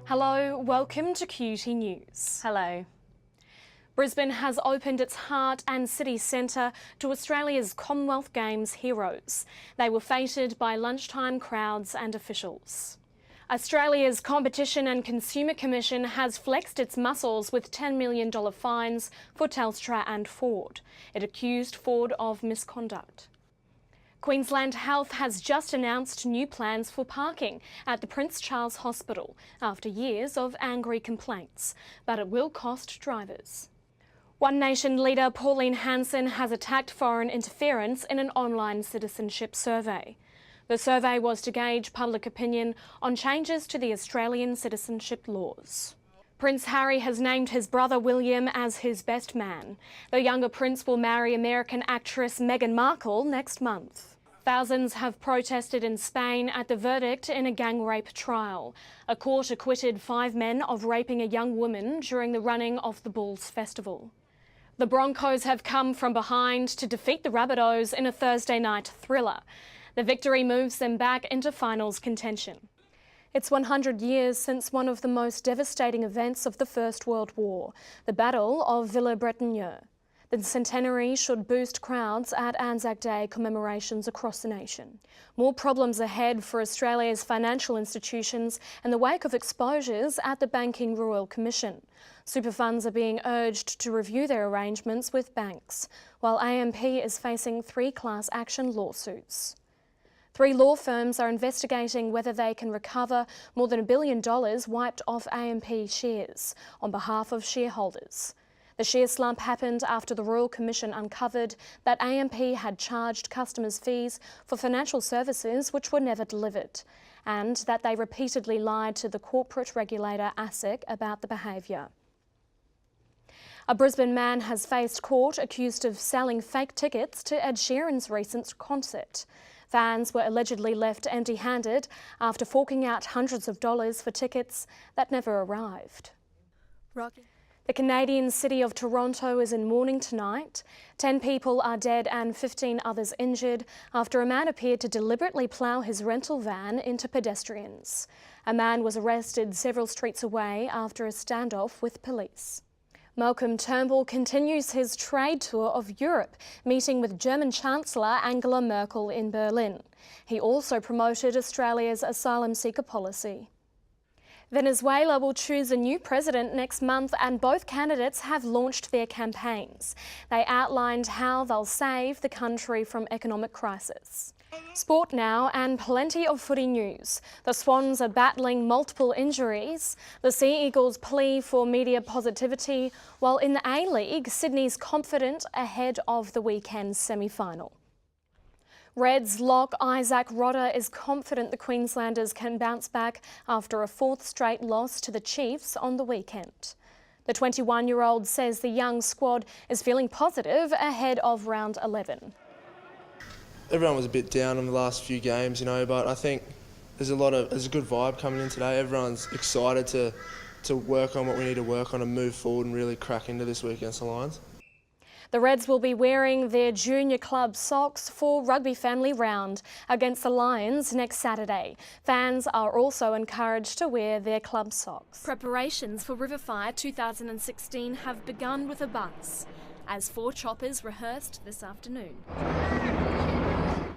Hello, welcome to QT News. Hello. Brisbane has opened its heart and city centre to Australia's Commonwealth Games heroes. They were feted by lunchtime crowds and officials. Australia's Competition and Consumer Commission has flexed its muscles with $10 million fines for Telstra and Ford. It accused Ford of misconduct. Queensland Health has just announced new plans for parking at the Prince Charles Hospital after years of angry complaints, but it will cost drivers. One Nation leader Pauline Hanson has attacked foreign interference in an online citizenship survey. The survey was to gauge public opinion on changes to the Australian citizenship laws. Prince Harry has named his brother William as his best man. The younger prince will marry American actress Meghan Markle next month. Thousands have protested in Spain at the verdict in a gang rape trial. A court acquitted 5 men of raping a young woman during the running of the Bulls Festival. The Broncos have come from behind to defeat the Rabbitohs in a Thursday night thriller. The victory moves them back into finals contention. It's 100 years since one of the most devastating events of the First World War, the Battle of Villers-Bretonneux. The centenary should boost crowds at Anzac Day commemorations across the nation. More problems ahead for Australia's financial institutions in the wake of exposures at the Banking Royal Commission. Super funds are being urged to review their arrangements with banks, while AMP is facing 3 class action lawsuits. 3 law firms are investigating whether they can recover more than $1 billion wiped off AMP shares on behalf of shareholders. The share slump happened after the Royal Commission uncovered that AMP had charged customers fees for financial services which were never delivered, and that they repeatedly lied to the corporate regulator ASIC about the behaviour. A Brisbane man has faced court accused of selling fake tickets to Ed Sheeran's recent concert. Fans were allegedly left empty-handed after forking out hundreds of dollars for tickets that never arrived. The Canadian city of Toronto is in mourning tonight. 10 people are dead and 15 others injured after a man appeared to deliberately plough his rental van into pedestrians. A man was arrested several streets away after a standoff with police. Malcolm Turnbull continues his trade tour of Europe, meeting with German Chancellor Angela Merkel in Berlin. He also promoted Australia's asylum seeker policy. Venezuela will choose a new president next month and both candidates have launched their campaigns. They outlined how they'll save the country from economic crisis. Sport now and plenty of footy news. The Swans are battling multiple injuries. The Sea Eagles plea for media positivity, while in the A-League, Sydney's confident ahead of the weekend's semi-final. Reds lock Isaac Rodder is confident the Queenslanders can bounce back after a 4th straight loss to the Chiefs on the weekend. The 21-year-old says the young squad is feeling positive ahead of round 11. Everyone was a bit down in the last few games, but I think there's a good vibe coming in today. Everyone's excited to work on what we need to work on and move forward and really crack into this week against the Lions. The Reds will be wearing their junior club socks for Rugby Family Round against the Lions next Saturday. Fans are also encouraged to wear their club socks. Preparations for Riverfire 2016 have begun with a buzz, as 4 choppers rehearsed this afternoon.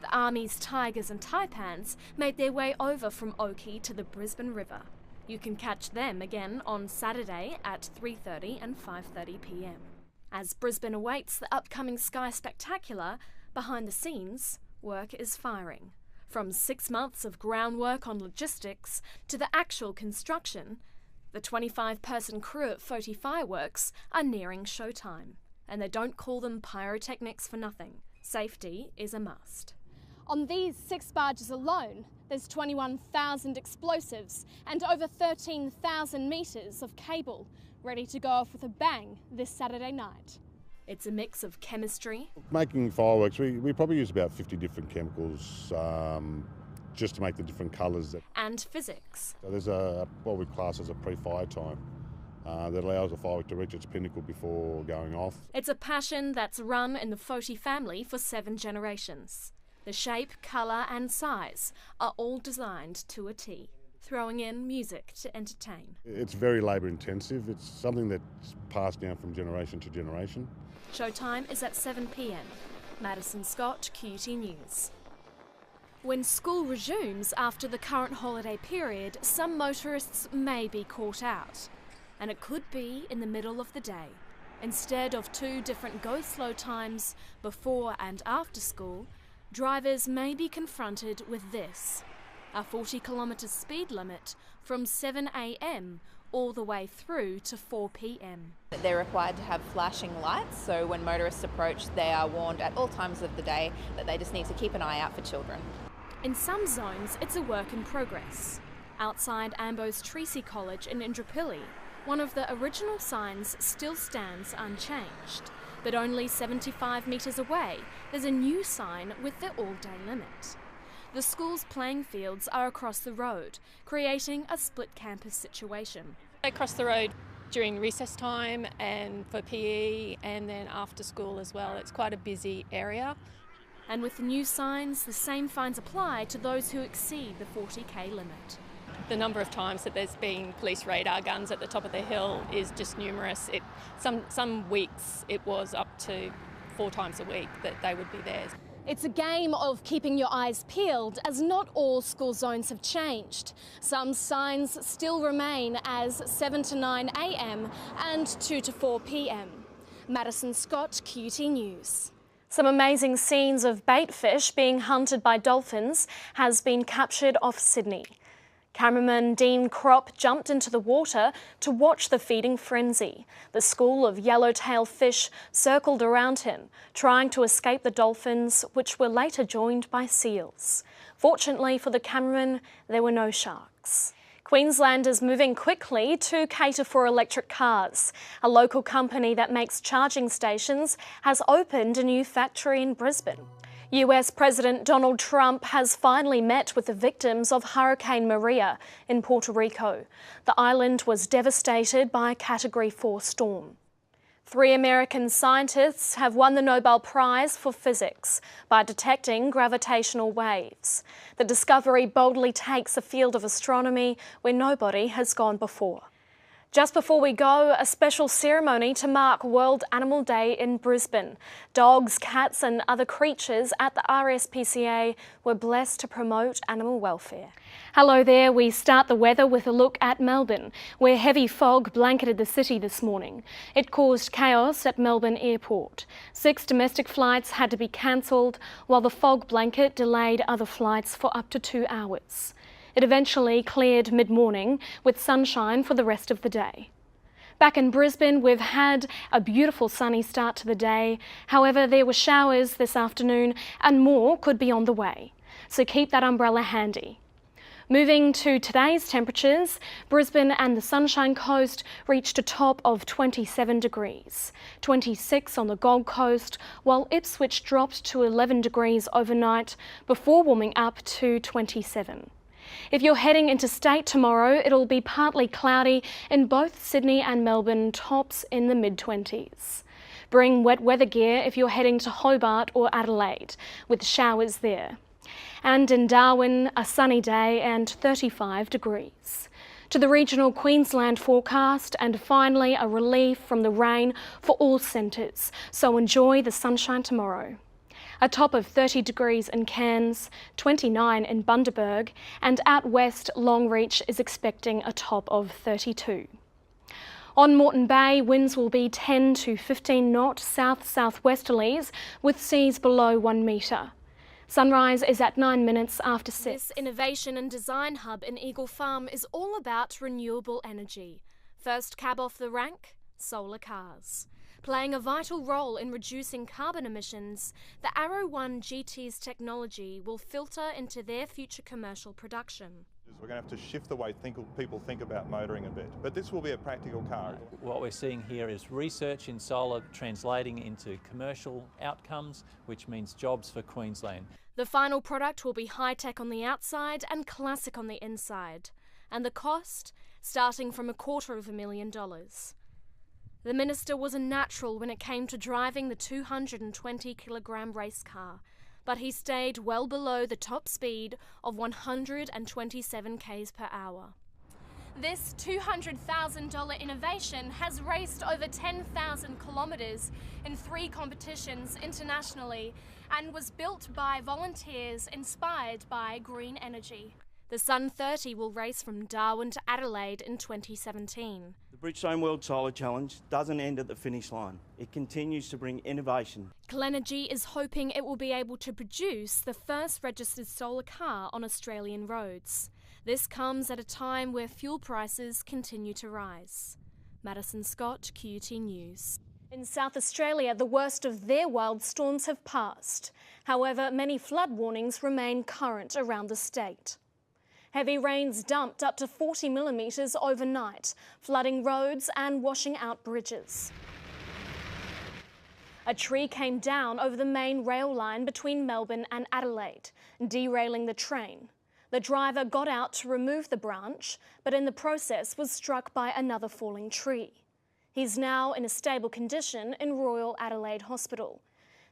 The Army's Tigers and Taipans made their way over from Oakey to the Brisbane River. You can catch them again on Saturday at 3:30 and 5:30 p.m. As Brisbane awaits the upcoming Sky Spectacular, behind the scenes, work is firing. From 6 months of groundwork on logistics to the actual construction, the 25-person crew at Foti Fireworks are nearing showtime. And they don't call them pyrotechnics for nothing. Safety is a must. On these 6 barges alone, there's 21,000 explosives and over 13,000 metres of cable ready to go off with a bang this Saturday night. It's a mix of chemistry. Making fireworks, we probably use about 50 different chemicals just to make the different colours. And physics. So there's what we class as a pre-fire time that allows the firework to reach its pinnacle before going off. It's a passion that's run in the Foti family for 7 generations. The shape, colour and size are all designed to a T. throwing in music to entertain. It's very labour intensive. It's something that's passed down from generation to generation. Showtime is at 7 p.m. Madison Scott, QUT News. When school resumes after the current holiday period, some motorists may be caught out. And it could be in the middle of the day. Instead of 2 different go-slow times before and after school, drivers may be confronted with this: a 40-kilometre speed limit from 7 a.m. all the way through to 4 p.m. They're required to have flashing lights, so when motorists approach, they are warned at all times of the day that they just need to keep an eye out for children. In some zones, it's a work in progress. Outside Ambo's Treacy College in Indooroopilly, one of the original signs still stands unchanged, but only 75 metres away, there's a new sign with the all-day limit. The school's playing fields are across the road, creating a split campus situation. Across the road during recess time and for PE and then after school as well. It's quite a busy area. And with the new signs, the same fines apply to those who exceed the 40k limit. The number of times that there's been police radar guns at the top of the hill is just numerous. Some weeks it was up to 4 times a week that they would be there. It's a game of keeping your eyes peeled, as not all school zones have changed. Some signs still remain as 7 to 9 a.m. and 2 to 4 p.m. Madison Scott, QUT News. Some amazing scenes of bait fish being hunted by dolphins has been captured off Sydney. Cameraman Dean Kropp jumped into the water to watch the feeding frenzy. The school of yellowtail fish circled around him, trying to escape the dolphins, which were later joined by seals. Fortunately for the cameraman, there were no sharks. Queensland is moving quickly to cater for electric cars. A local company that makes charging stations has opened a new factory in Brisbane. US President Donald Trump has finally met with the victims of Hurricane Maria in Puerto Rico. The island was devastated by a Category 4 storm. 3 American scientists have won the Nobel Prize for Physics by detecting gravitational waves. The discovery boldly takes a field of astronomy where nobody has gone before. Just before we go, a special ceremony to mark World Animal Day in Brisbane. Dogs, cats and other creatures at the RSPCA were blessed to promote animal welfare. Hello there, we start the weather with a look at Melbourne, where heavy fog blanketed the city this morning. It caused chaos at Melbourne Airport. 6 domestic flights had to be cancelled, while the fog blanket delayed other flights for up to 2 hours. It eventually cleared mid-morning with sunshine for the rest of the day. Back in Brisbane, we've had a beautiful sunny start to the day. However, there were showers this afternoon and more could be on the way. So keep that umbrella handy. Moving to today's temperatures, Brisbane and the Sunshine Coast reached a top of 27 degrees, 26 on the Gold Coast, while Ipswich dropped to 11 degrees overnight before warming up to 27. If you're heading interstate tomorrow, it'll be partly cloudy in both Sydney and Melbourne, tops in the mid-20s. Bring wet weather gear if you're heading to Hobart or Adelaide, with showers there. And in Darwin, a sunny day and 35 degrees. To the regional Queensland forecast, and finally a relief from the rain for all centres, so enjoy the sunshine tomorrow. A top of 30 degrees in Cairns, 29 in Bundaberg, and out west Longreach is expecting a top of 32. On Moreton Bay, winds will be 10 to 15 knot south-southwesterlies with seas below 1 metre. Sunrise is at 9 minutes after 6. This innovation and design hub in Eagle Farm is all about renewable energy. First cab off the rank, solar cars. Playing a vital role in reducing carbon emissions, the Arrow 1 GT's technology will filter into their future commercial production. We're going to have to shift the way people think about motoring a bit, but this will be a practical car. What we're seeing here is research in solar translating into commercial outcomes, which means jobs for Queensland. The final product will be high-tech on the outside and classic on the inside, and the cost starting from $250,000. The minister was a natural when it came to driving the 220-kilogram race car. but he stayed well below the top speed of 127 km per hour. This $200,000 innovation has raced over 10,000 kilometres in 3 competitions internationally and was built by volunteers inspired by green energy. The Sun 30 will race from Darwin to Adelaide in 2017. The Bridgestone World Solar Challenge doesn't end at the finish line. It continues to bring innovation. Clenergy is hoping it will be able to produce the first registered solar car on Australian roads. This comes at a time where fuel prices continue to rise. Madison Scott, QUT News. In South Australia, the worst of their wild storms have passed. However, many flood warnings remain current around the state. Heavy rains dumped up to 40 millimetres overnight, flooding roads and washing out bridges. A tree came down over the main rail line between Melbourne and Adelaide, derailing the train. The driver got out to remove the branch, but in the process was struck by another falling tree. He's now in a stable condition in Royal Adelaide Hospital.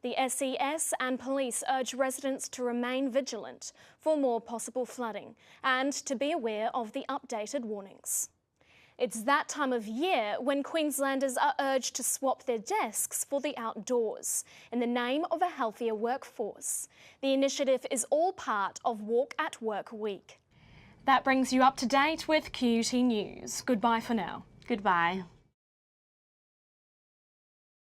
The SES and police urge residents to remain vigilant for more possible flooding and to be aware of the updated warnings. It's that time of year when Queenslanders are urged to swap their desks for the outdoors in the name of a healthier workforce. The initiative is all part of Walk at Work Week. That brings you up to date with QUT News. Goodbye for now. Goodbye.